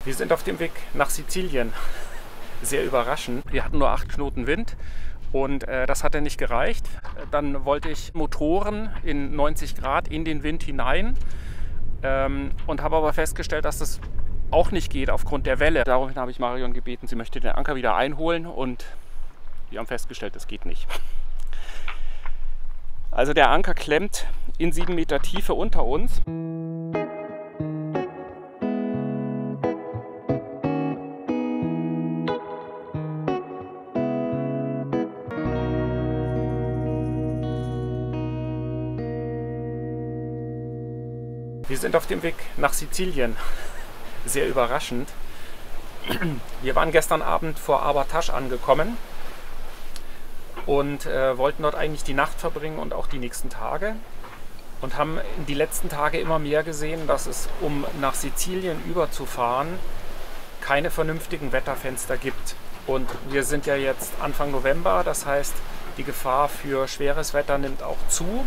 Wir sind auf dem Weg nach Sizilien. Sehr überraschend. Wir hatten nur 8 Knoten Wind und das hat ja nicht gereicht. Dann wollte ich Motoren in 90 Grad in den Wind hinein und habe aber festgestellt, dass das auch nicht geht aufgrund der Welle. Daraufhin habe ich Marion gebeten, sie möchte den Anker wieder einholen und wir haben festgestellt, das geht nicht. Also der Anker klemmt in 7 Meter Tiefe unter uns. Wir sind auf dem Weg nach Sizilien. Sehr überraschend. Wir waren gestern Abend vor Abertasch angekommen und wollten dort eigentlich die Nacht verbringen und auch die nächsten Tage. Und haben in die letzten Tage immer mehr gesehen, dass es, um nach Sizilien überzufahren, keine vernünftigen Wetterfenster gibt. Und wir sind ja jetzt Anfang November, das heißt, die Gefahr für schweres Wetter nimmt auch zu.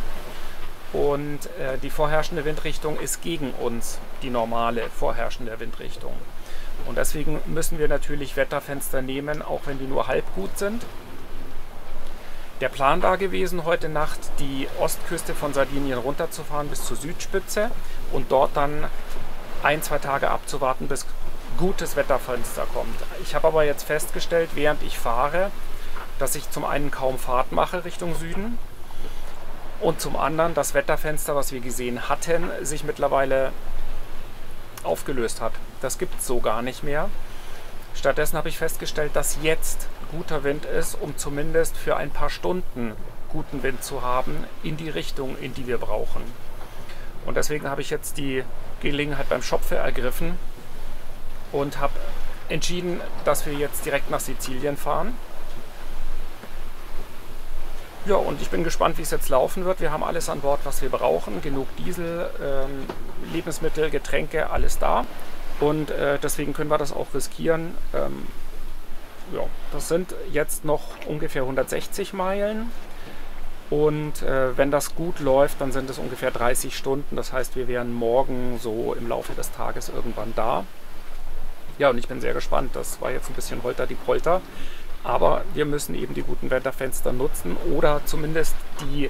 Und die vorherrschende Windrichtung ist gegen uns, die normale vorherrschende Windrichtung. Und deswegen müssen wir natürlich Wetterfenster nehmen, auch wenn die nur halb gut sind. Der Plan war gewesen, heute Nacht die Ostküste von Sardinien runterzufahren bis zur Südspitze und dort dann 1-2 Tage abzuwarten, bis gutes Wetterfenster kommt. Ich habe aber jetzt festgestellt, während ich fahre, dass ich zum einen kaum Fahrt mache Richtung Süden. Und zum anderen das Wetterfenster, was wir gesehen hatten, sich mittlerweile aufgelöst hat. Das gibt es so gar nicht mehr. Stattdessen habe ich festgestellt, dass jetzt guter Wind ist, um zumindest für ein paar Stunden guten Wind zu haben in die Richtung, in die wir brauchen. Und deswegen habe ich jetzt die Gelegenheit beim Schopfe ergriffen und habe entschieden, dass wir jetzt direkt nach Sizilien fahren. Ja, und ich bin gespannt, wie es jetzt laufen wird. Wir haben alles an Bord, was wir brauchen. Genug Diesel, Lebensmittel, Getränke, alles da. Und deswegen können wir das auch riskieren. Ja, das sind jetzt noch ungefähr 160 Meilen. Und wenn das gut läuft, dann sind es ungefähr 30 Stunden. Das heißt, wir wären morgen so im Laufe des Tages irgendwann da. Ja, und ich bin sehr gespannt. Das war jetzt ein bisschen Holter die Polter. Aber wir müssen eben die guten Wetterfenster nutzen oder zumindest die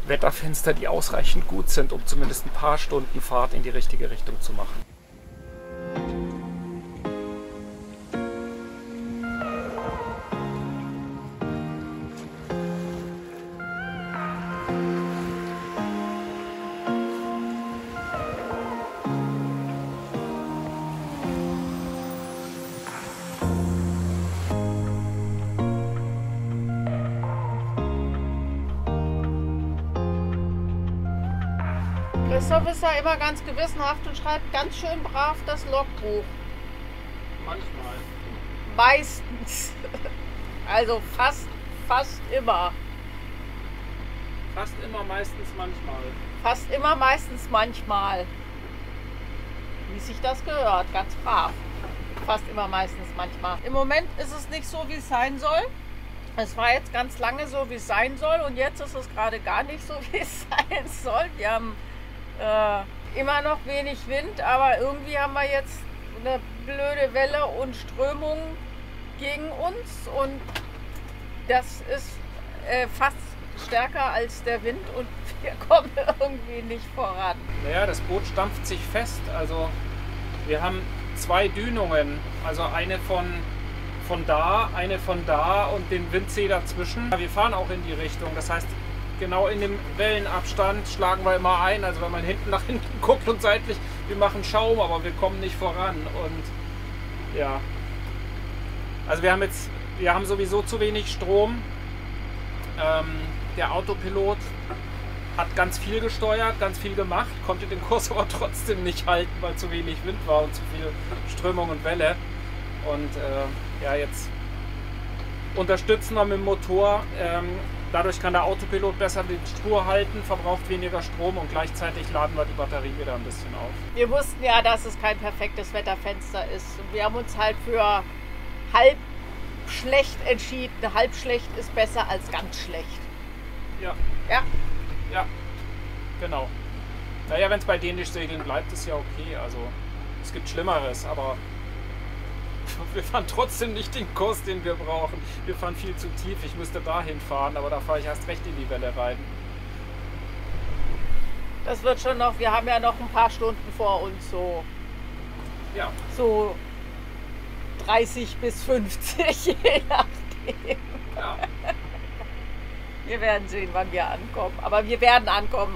Wetterfenster, die ausreichend gut sind, um zumindest ein paar Stunden Fahrt in die richtige Richtung zu machen. Christoph ist ja immer ganz gewissenhaft und schreibt ganz schön brav das Logbuch. Manchmal. Meistens. Also fast immer. Fast immer, meistens, manchmal. Fast immer, meistens, manchmal. Wie sich das gehört, ganz brav. Fast immer, meistens, manchmal. Im Moment ist es nicht so, wie es sein soll. Es war jetzt ganz lange so, wie es sein soll und jetzt ist es gerade gar nicht so, wie es sein soll. Wir haben immer noch wenig Wind, aber irgendwie haben wir jetzt eine blöde Welle und Strömung gegen uns und das ist fast stärker als der Wind und wir kommen irgendwie nicht voran. Naja, das Boot stampft sich fest. Also wir haben 2 Dünungen, also eine von da, eine von da und den Windsee dazwischen. Wir fahren auch in die Richtung, das heißt, genau in dem Wellenabstand schlagen wir immer ein. Also wenn man hinten nach hinten guckt und seitlich, wir machen Schaum, aber wir kommen nicht voran. Und ja, also wir haben sowieso zu wenig Strom. Der Autopilot hat ganz viel gesteuert, ganz viel gemacht, konnte den Kurs aber trotzdem nicht halten, weil zu wenig Wind war und zu viel Strömung und Welle. Und ja, jetzt unterstützen wir mit dem Motor. Dadurch kann der Autopilot besser die Spur halten, verbraucht weniger Strom und gleichzeitig laden wir die Batterie wieder ein bisschen auf. Wir wussten ja, dass es kein perfektes Wetterfenster ist. Und wir haben uns halt für halb schlecht entschieden. Halb schlecht ist besser als ganz schlecht. Ja. Ja. Ja, genau. Naja, wenn es bei Dänisch segeln bleibt, ist ja okay. Also es gibt Schlimmeres, aber Wir fahren trotzdem nicht den Kurs, den wir brauchen. Wir fahren viel zu tief. Ich müsste dahin fahren, aber da fahre ich erst recht in die Welle rein. Das wird schon noch, wir haben ja noch ein paar Stunden vor uns, so, Ja. so 30 bis 50, je nachdem. Ja. Wir werden sehen, wann wir ankommen, aber wir werden ankommen.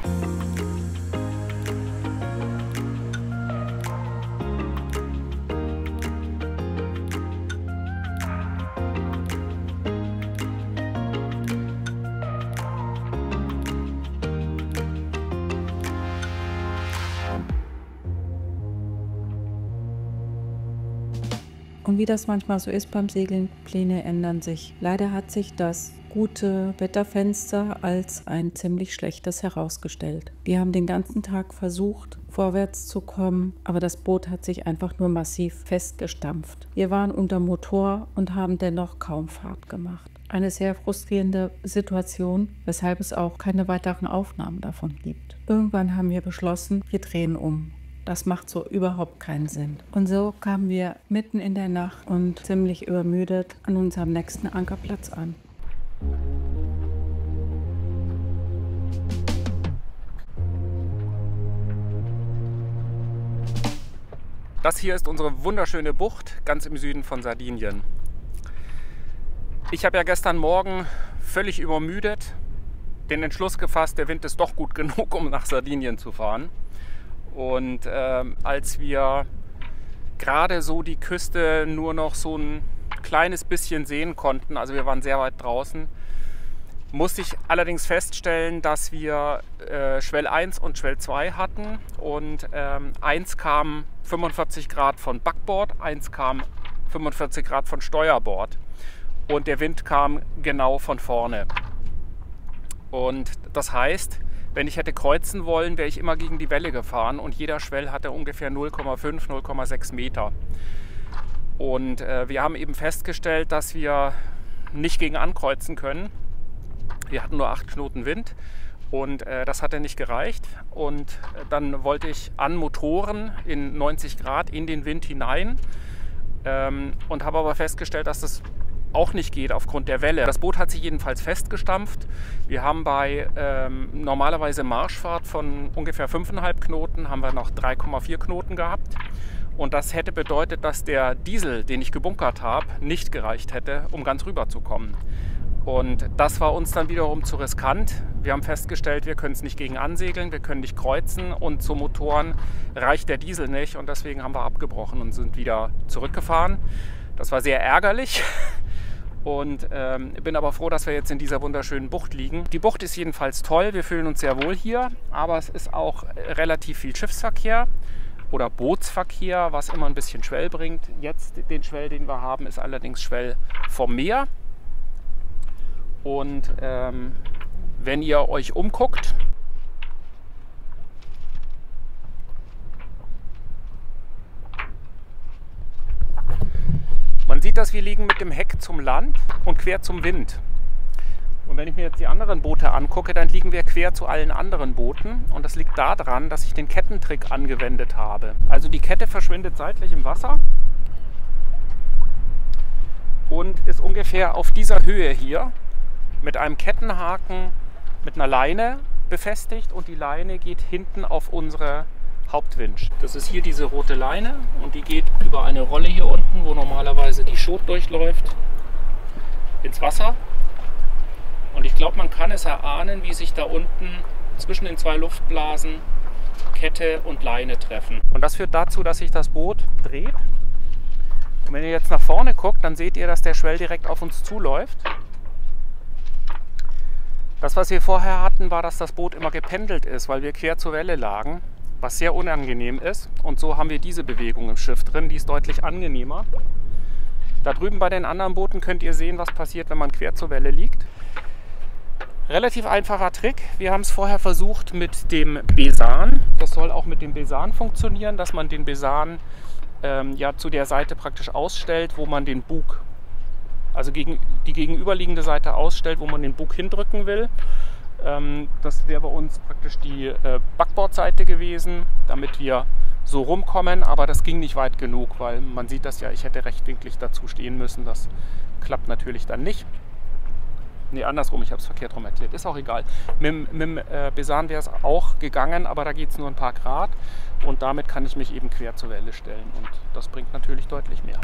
Und wie das manchmal so ist beim Segeln, Pläne ändern sich. Leider hat sich das gute Wetterfenster als ein ziemlich schlechtes herausgestellt. Wir haben den ganzen Tag versucht, vorwärts zu kommen, aber das Boot hat sich einfach nur massiv festgestampft. Wir waren unter Motor und haben dennoch kaum Fahrt gemacht. Eine sehr frustrierende Situation, weshalb es auch keine weiteren Aufnahmen davon gibt. Irgendwann haben wir beschlossen, wir drehen um. Das macht so überhaupt keinen Sinn. Und so kamen wir mitten in der Nacht und ziemlich übermüdet an unserem nächsten Ankerplatz an. Das hier ist unsere wunderschöne Bucht, ganz im Süden von Sardinien. Ich habe ja gestern Morgen völlig übermüdet den Entschluss gefasst, der Wind ist doch gut genug, um nach Sardinien zu fahren. Und als wir gerade so die Küste nur noch so ein kleines bisschen sehen konnten, also wir waren sehr weit draußen, musste ich allerdings feststellen, dass wir Schwell 1 und Schwell 2 hatten. Und 1 kam 45 Grad von Backbord, 1 kam 45 Grad von Steuerbord. Und der Wind kam genau von vorne. Und das heißt, wenn ich hätte kreuzen wollen, wäre ich immer gegen die Welle gefahren und jeder Schwell hatte ungefähr 0,5, 0,6 Meter. Und wir haben eben festgestellt, dass wir nicht gegen ankreuzen können. Wir hatten nur 8 Knoten Wind und das hatte nicht gereicht. Und dann wollte ich an Motoren in 90 Grad in den Wind hinein und habe aber festgestellt, dass das auch nicht geht aufgrund der Welle. Das Boot hat sich jedenfalls festgestampft. Wir haben bei normalerweise Marschfahrt von ungefähr 5,5 Knoten, haben wir noch 3,4 Knoten gehabt. Und das hätte bedeutet, dass der Diesel, den ich gebunkert habe, nicht gereicht hätte, um ganz rüber zu kommen. Und das war uns dann wiederum zu riskant. Wir haben festgestellt, wir können es nicht gegen ansegeln, wir können nicht kreuzen und zu Motoren reicht der Diesel nicht. Und deswegen haben wir abgebrochen und sind wieder zurückgefahren. Das war sehr ärgerlich. Und bin aber froh, dass wir jetzt in dieser wunderschönen Bucht liegen. Die Bucht ist jedenfalls toll, wir fühlen uns sehr wohl hier, aber es ist auch relativ viel Schiffsverkehr oder Bootsverkehr, was immer ein bisschen Schwell bringt. Jetzt den Schwell, den wir haben, ist allerdings Schwell vom Meer. Und wenn ihr euch umguckt, man sieht, dass wir liegen mit dem Heck zum Land und quer zum Wind. Und wenn ich mir jetzt die anderen Boote angucke, dann liegen wir quer zu allen anderen Booten. Und das liegt daran, dass ich den Kettentrick angewendet habe. Also die Kette verschwindet seitlich im Wasser und ist ungefähr auf dieser Höhe hier mit einem Kettenhaken mit einer Leine befestigt. Und die Leine geht hinten auf unsere Hauptwinch. Das ist hier diese rote Leine und die geht über eine Rolle hier unten, wo normalerweise die Schot durchläuft, ins Wasser. Und ich glaube, man kann es erahnen, wie sich da unten zwischen den 2 Luftblasen Kette und Leine treffen. Und das führt dazu, dass sich das Boot dreht. Und wenn ihr jetzt nach vorne guckt, dann seht ihr, dass der Schwell direkt auf uns zuläuft. Das, was wir vorher hatten, war, dass das Boot immer gependelt ist, weil wir quer zur Welle lagen, was sehr unangenehm ist. Und so haben wir diese Bewegung im Schiff drin, die ist deutlich angenehmer. Da drüben bei den anderen Booten könnt ihr sehen, was passiert, wenn man quer zur Welle liegt. Relativ einfacher Trick. Wir haben es vorher versucht mit dem Besan. Das soll auch mit dem Besan funktionieren, dass man den Besan ja zu der Seite praktisch ausstellt, wo man den Bug, also die gegenüberliegende Seite ausstellt, wo man den Bug hindrücken will. Das wäre bei uns praktisch die Backbordseite gewesen, damit wir so rumkommen, aber das ging nicht weit genug, weil man sieht das ja, ich hätte rechtwinklig dazu stehen müssen. Das klappt natürlich dann nicht. Nee, andersrum, ich habe es verkehrt rum erklärt. Ist auch egal. Mit dem Besan wäre es auch gegangen, aber da geht es nur ein paar Grad und damit kann ich mich eben quer zur Welle stellen und das bringt natürlich deutlich mehr.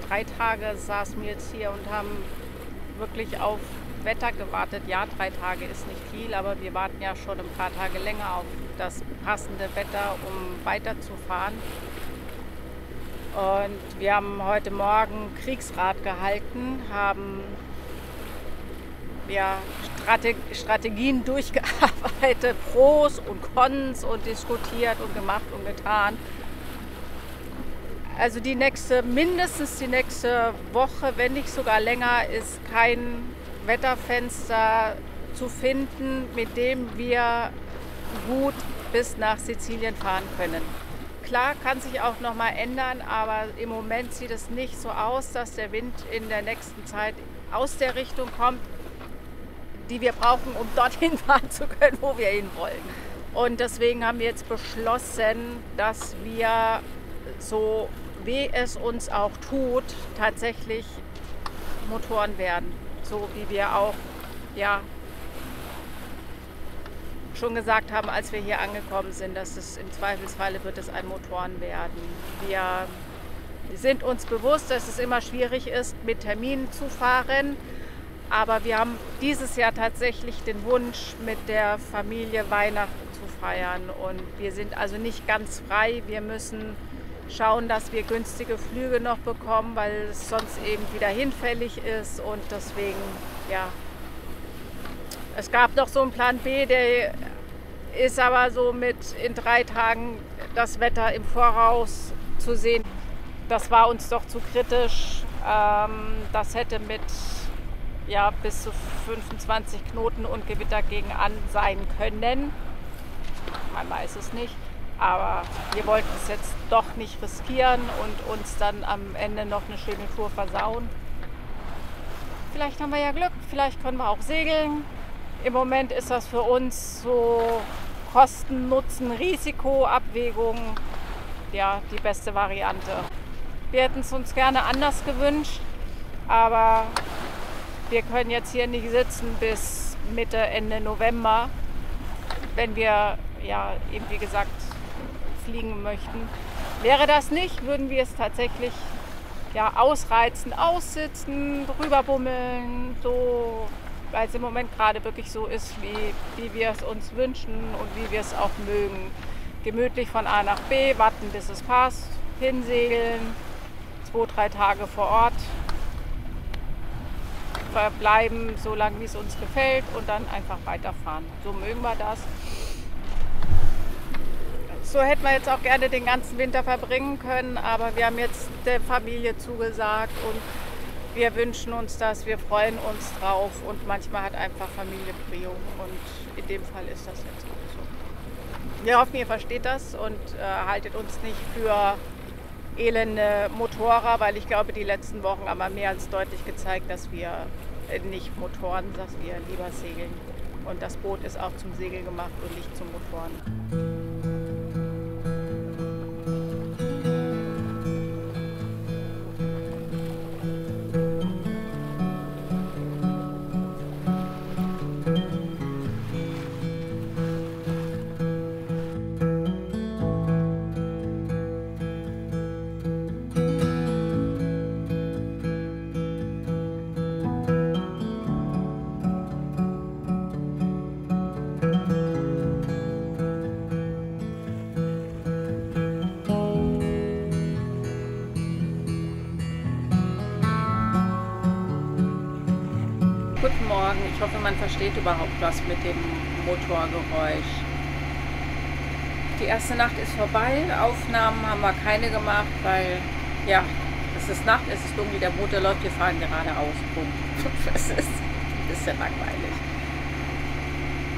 Drei Tage saßen wir jetzt hier und haben wirklich auf Wetter gewartet. Ja, 3 Tage ist nicht viel, aber wir warten ja schon ein paar Tage länger auf das passende Wetter, um weiterzufahren. Und wir haben heute Morgen Kriegsrat gehalten, haben ja, Strategien durchgearbeitet, Pros und Cons und diskutiert und gemacht und getan. Also mindestens die nächste Woche, wenn nicht sogar länger, ist kein Wetterfenster zu finden, mit dem wir gut bis nach Sizilien fahren können. Klar, kann sich auch noch mal ändern, aber im Moment sieht es nicht so aus, dass der Wind in der nächsten Zeit aus der Richtung kommt, die wir brauchen, um dorthin fahren zu können, wo wir hin wollen. Und deswegen haben wir jetzt beschlossen, dass wir, so weh es uns auch tut, tatsächlich Motoren werden. So wie wir auch ja, schon gesagt haben, als wir hier angekommen sind, dass es im Zweifelsfalle wird es ein Motoren werden. Wir sind uns bewusst, dass es immer schwierig ist, mit Terminen zu fahren. Aber wir haben dieses Jahr tatsächlich den Wunsch, mit der Familie Weihnachten zu feiern. Und wir sind also nicht ganz frei. Wir müssen schauen, dass wir günstige Flüge noch bekommen, weil es sonst eben wieder hinfällig ist. Und deswegen, ja, es gab noch so einen Plan B, der ist aber so mit in 3 Tagen das Wetter im Voraus zu sehen. Das war uns doch zu kritisch. Das hätte mit ja, bis zu 25 Knoten und Gewitter gegen an sein können. Man weiß es nicht. Aber wir wollten es jetzt doch nicht riskieren und uns dann am Ende noch eine schöne Tour versauen. Vielleicht haben wir ja Glück, vielleicht können wir auch segeln. Im Moment ist das für uns so Kosten-Nutzen-Risiko-Abwägung ja, die beste Variante. Wir hätten es uns gerne anders gewünscht, aber wir können jetzt hier nicht sitzen bis Mitte, Ende November, wenn wir, ja, eben wie gesagt, fliegen möchten. Wäre das nicht, würden wir es tatsächlich ja, ausreizen, aussitzen, rüberbummeln, so, weil es im Moment gerade wirklich so ist, wie wir es uns wünschen und wie wir es auch mögen. Gemütlich von A nach B, warten bis es passt, hinsegeln, 2, 3 Tage vor Ort, verbleiben so lange, wie es uns gefällt und dann einfach weiterfahren. So mögen wir das. So hätten wir jetzt auch gerne den ganzen Winter verbringen können, aber wir haben jetzt der Familie zugesagt und wir wünschen uns das, wir freuen uns drauf und manchmal hat einfach Familie Prio und in dem Fall ist das jetzt auch so. Wir hoffen, ihr versteht das und haltet uns nicht für elende Motorrer, weil ich glaube, die letzten Wochen haben wir mehr als deutlich gezeigt, dass wir nicht Motoren, sagst wir, lieber segeln. Und das Boot ist auch zum Segeln gemacht und nicht zum Motoren. Guten Morgen, ich hoffe, man versteht überhaupt was mit dem Motorgeräusch. Die erste Nacht ist vorbei, Aufnahmen haben wir keine gemacht, weil ja, es ist Nacht, es ist dunkel, der Motor läuft, wir fahren geradeaus. Punkt. Es ist ein bisschen langweilig.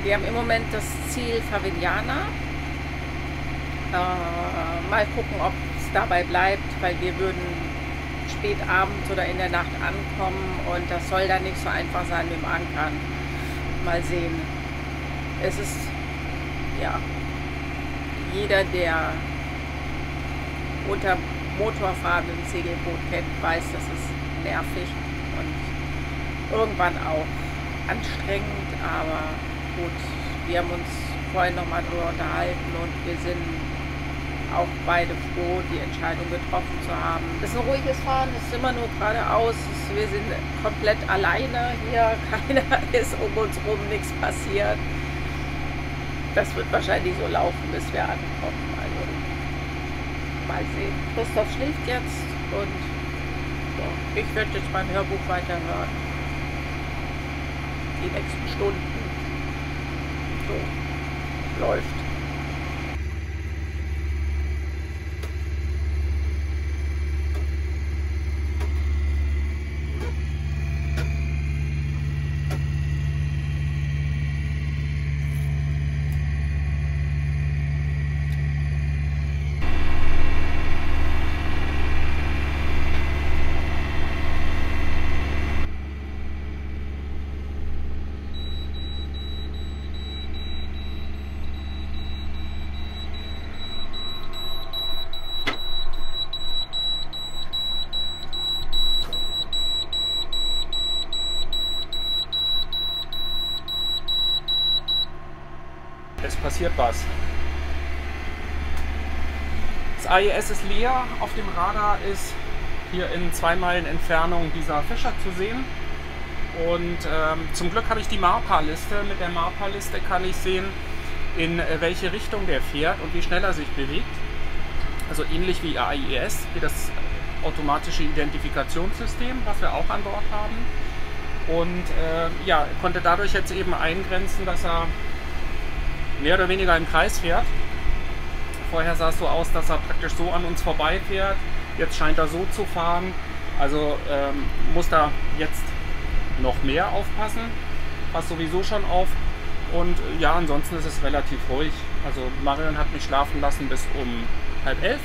Wir haben im Moment das Ziel Favignana. Mal gucken, ob es dabei bleibt, weil wir würden spät abends oder in der Nacht ankommen und das soll dann nicht so einfach sein mit dem Ankern. Mal sehen. Es ist, ja, jeder, der unter Motorfahren im Segelboot kennt, weiß, das ist nervig und irgendwann auch anstrengend, aber gut, wir haben uns vorhin nochmal drüber unterhalten und wir sind auch beide froh, die Entscheidung getroffen zu haben. Es ist ein ruhiges Fahren, es ist immer nur geradeaus, wir sind komplett alleine hier, keiner ist um uns rum, nichts passiert. Das wird wahrscheinlich so laufen, bis wir ankommen, also mal sehen. Christoph schläft jetzt und ja, ich werde jetzt mein Hörbuch weiterhören. Die nächsten Stunden. So, läuft. Es passiert was. Das AIS ist leer, auf dem Radar ist hier in 2 Meilen Entfernung dieser Fischer zu sehen. Und zum Glück habe ich die MARPA-Liste. Mit der MARPA-Liste kann ich sehen, in welche Richtung der fährt und wie schnell er sich bewegt. Also ähnlich wie AIS, wie das automatische Identifikationssystem, was wir auch an Bord haben. Und ja, konnte dadurch jetzt eben eingrenzen, dass er mehr oder weniger im Kreis fährt. Vorher sah es so aus, dass er praktisch so an uns vorbei fährt. Jetzt scheint er so zu fahren. Also muss da jetzt noch mehr aufpassen. Passt sowieso schon auf. Und ja, ansonsten ist es relativ ruhig. Also Marion hat mich schlafen lassen bis um 10:30.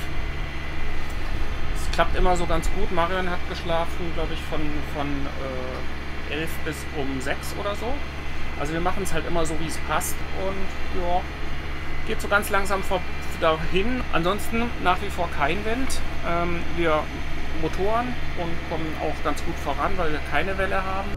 Es klappt immer so ganz gut. Marion hat geschlafen, glaube ich, von 11 bis um 6 oder so. Also wir machen es halt immer so, wie es passt und ja, geht so ganz langsam dahin. Ansonsten nach wie vor kein Wind. Wir motoren und kommen auch ganz gut voran, weil wir keine Welle haben.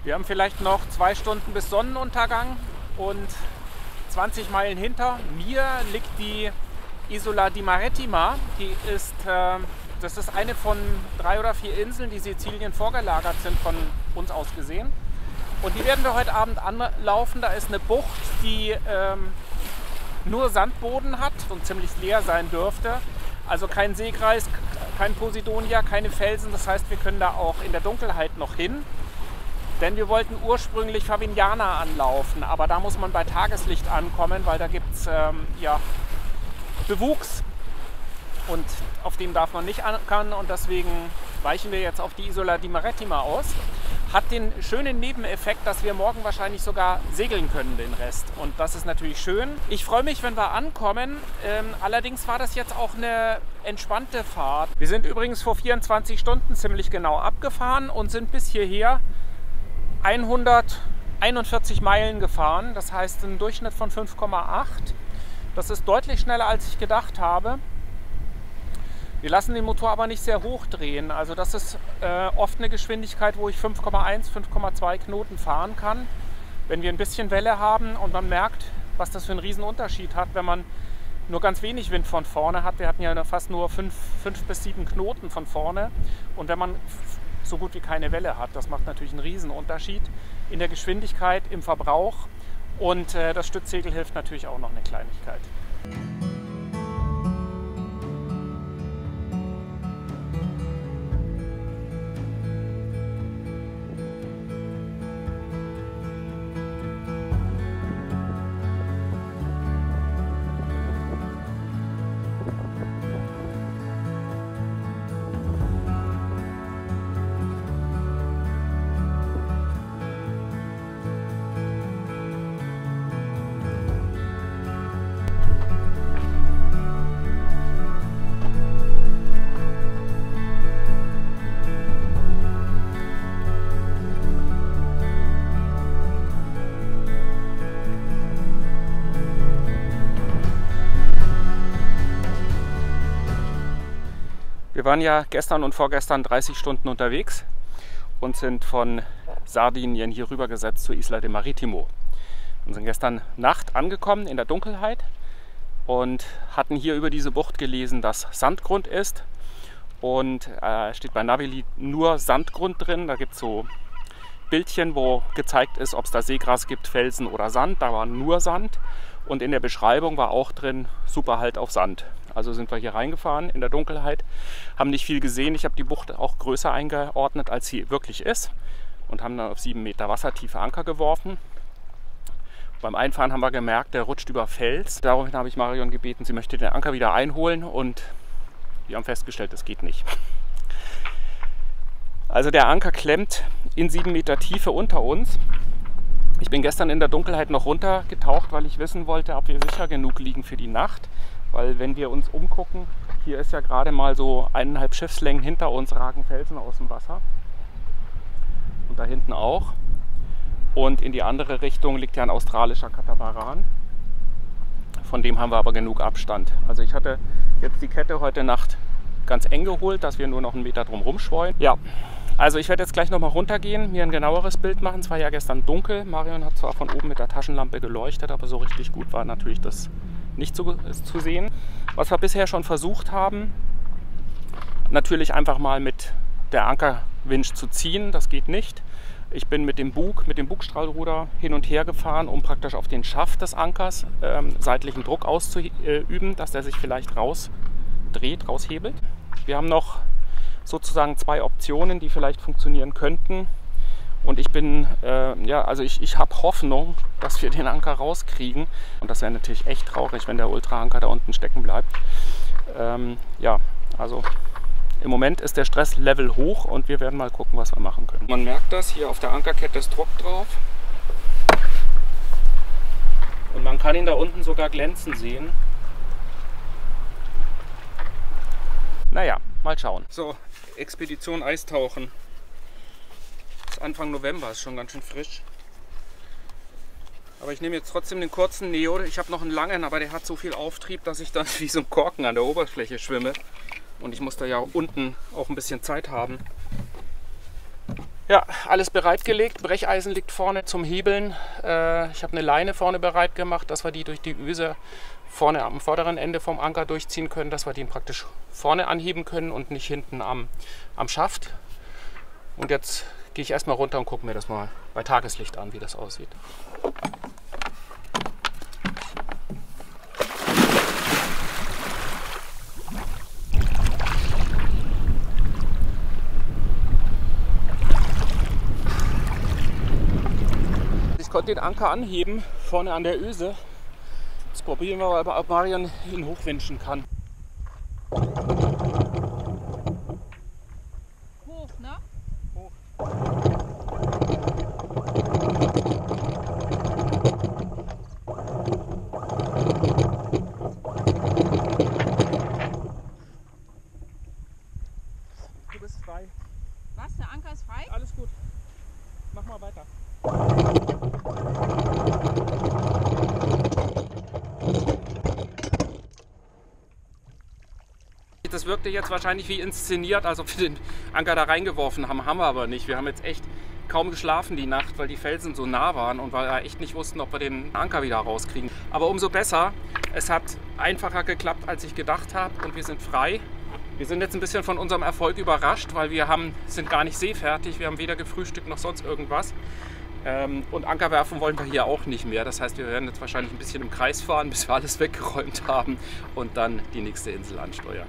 Wir haben vielleicht noch 2 Stunden bis Sonnenuntergang und 20 Meilen hinter mir liegt die Isola di Marettima. Das ist eine von 3 oder 4 Inseln, die Sizilien vorgelagert sind, von uns aus gesehen. Und die werden wir heute Abend anlaufen. Da ist eine Bucht, die nur Sandboden hat und ziemlich leer sein dürfte. Also kein Seekreis, kein Posidonia, keine Felsen. Das heißt, wir können da auch in der Dunkelheit noch hin. Denn wir wollten ursprünglich Favignana anlaufen, aber da muss man bei Tageslicht ankommen, weil da gibt es ja, Bewuchs und auf dem darf man nicht ankern und deswegen weichen wir jetzt auf die Isola di Marittima aus. Hat den schönen Nebeneffekt, dass wir morgen wahrscheinlich sogar segeln können, den Rest. Und das ist natürlich schön. Ich freue mich, wenn wir ankommen. Allerdings war das jetzt auch eine entspannte Fahrt. Wir sind übrigens vor 24 Stunden ziemlich genau abgefahren und sind bis hierher 141 Meilen gefahren. Das heißt einen Durchschnitt von 5,8. Das ist deutlich schneller, als ich gedacht habe. Wir lassen den Motor aber nicht sehr hoch drehen. Also das ist oft eine Geschwindigkeit, wo ich 5,1, 5,2 Knoten fahren kann. Wenn wir ein bisschen Welle haben und man merkt, was das für einen riesen Unterschied hat, wenn man nur ganz wenig Wind von vorne hat. Wir hatten ja fast nur 5 bis 7 Knoten von vorne. Und wenn man so gut wie keine Welle hat, das macht natürlich einen riesen Unterschied in der Geschwindigkeit, im Verbrauch. Und das Stützsegel hilft natürlich auch noch eine Kleinigkeit. Wir waren ja gestern und vorgestern 30 Stunden unterwegs und sind von Sardinien hier rübergesetzt zur Isla de Maritimo. Und sind gestern Nacht angekommen in der Dunkelheit und hatten hier über diese Bucht gelesen, dass Sandgrund ist. Und steht bei Navili nur Sandgrund drin. Da gibt es so Bildchen, wo gezeigt ist, ob es da Seegras gibt, Felsen oder Sand. Da war nur Sand. Und in der Beschreibung war auch drin, super Halt auf Sand. Also sind wir hier reingefahren in der Dunkelheit, haben nicht viel gesehen. Ich habe die Bucht auch größer eingeordnet, als sie wirklich ist. Und haben dann auf 7 Meter Wassertiefe Anker geworfen. Beim Einfahren haben wir gemerkt, der rutscht über Fels. Daraufhin habe ich Marion gebeten, sie möchte den Anker wieder einholen. Und wir haben festgestellt, das geht nicht. Also der Anker klemmt in 7 Meter Tiefe unter uns. Ich bin gestern in der Dunkelheit noch runtergetaucht, weil ich wissen wollte, ob wir sicher genug liegen für die Nacht. Weil wenn wir uns umgucken, hier ist ja gerade mal so 1,5 Schiffslängen hinter uns ragen Felsen aus dem Wasser. Und da hinten auch. Und in die andere Richtung liegt ja ein australischer Katamaran. Von dem haben wir aber genug Abstand. Also ich hatte jetzt die Kette heute Nacht ganz eng geholt, dass wir nur noch 1 Meter drum rumschweunen. Ja, also ich werde jetzt gleich nochmal runtergehen, mir ein genaueres Bild machen. Es war ja gestern dunkel. Marion hat zwar von oben mit der Taschenlampe geleuchtet, aber so richtig gut war natürlich das nicht zu sehen. Was wir bisher schon versucht haben, natürlich einfach mal mit der Ankerwinch zu ziehen. Das geht nicht. Ich bin mit dem Bugstrahlruder hin und her gefahren, um praktisch auf den Schaft des Ankers seitlichen Druck auszuüben, dass der sich vielleicht rausdreht, raushebelt. Wir haben noch sozusagen 2 Optionen, die vielleicht funktionieren könnten. Und ich bin, ich habe Hoffnung, dass wir den Anker rauskriegen. Und das wäre natürlich echt traurig, wenn der Ultra-Anker da unten stecken bleibt. Also im Moment ist der Stresslevel hoch und wir werden mal gucken, was wir machen können. Man merkt das, hier auf der Ankerkette ist Druck drauf. Und man kann ihn da unten sogar glänzen sehen. Naja, mal schauen. So, Expedition Eistauchen. Anfang November, ist schon ganz schön frisch. Aber ich nehme jetzt trotzdem den kurzen Neo. Ich habe noch einen langen, aber der hat so viel Auftrieb, dass ich dann wie so ein Korken an der Oberfläche schwimme. Und ich muss da ja unten auch ein bisschen Zeit haben. Ja, alles bereitgelegt. Brecheisen liegt vorne zum Hebeln. Ich habe eine Leine vorne bereit gemacht, dass wir die durch die Öse vorne am vorderen Ende vom Anker durchziehen können, dass wir den praktisch vorne anheben können und nicht hinten am Schaft. Und jetzt gehe ich erstmal runter und gucke mir das mal bei Tageslicht an, wie das aussieht. Ich konnte den Anker anheben, vorne an der Öse. Jetzt probieren wir mal, ob Marion ihn hochwinschen kann. frei. Was? Der Anker ist frei? Alles gut. Mach mal weiter. Das wirkte jetzt wahrscheinlich wie inszeniert, als ob wir den Anker da reingeworfen haben. Haben wir aber nicht. Wir haben jetzt echt kaum geschlafen die Nacht, weil die Felsen so nah waren und weil wir echt nicht wussten, ob wir den Anker wieder rauskriegen. Aber umso besser. Es hat einfacher geklappt, als ich gedacht habe und wir sind frei. Wir sind jetzt ein bisschen von unserem Erfolg überrascht, weil wir sind gar nicht seefertig. Wir haben weder gefrühstückt noch sonst irgendwas. Und Anker werfen wollen wir hier auch nicht mehr. Das heißt, wir werden jetzt wahrscheinlich ein bisschen im Kreis fahren, bis wir alles weggeräumt haben und dann die nächste Insel ansteuern.